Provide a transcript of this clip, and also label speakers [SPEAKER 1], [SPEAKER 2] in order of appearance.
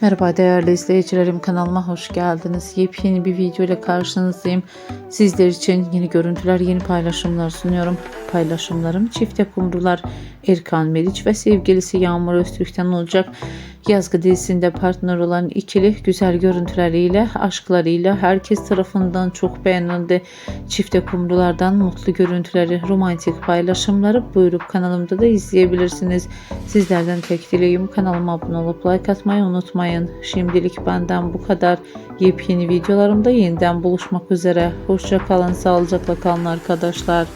[SPEAKER 1] Merhaba değerli izleyicilerim, kanalıma hoş geldiniz. Yepyeni bir video ile karşınızdayım. Sizler için yeni görüntüler, yeni paylaşımlar sunuyorum. Paylaşımlarım çifte kumrular Erkan Meriç ve sevgilisi Yağmur Öztürk'ten olacak. Yazgı dizisinde partner olan ikili güzel görüntüleriyle, aşklarıyla herkes tarafından çok beğenildi. Çifte kumrulardan mutlu görüntüleri, romantik paylaşımları buyurup kanalımda da izleyebilirsiniz. Sizlerden tek dileğim kanalıma abone olup like atmayı unutmayın. Şimdilik benden bu kadar. Yepyeni videolarımda yeniden buluşmak üzere. Hoşça kalın, sağlıcakla kalın arkadaşlar.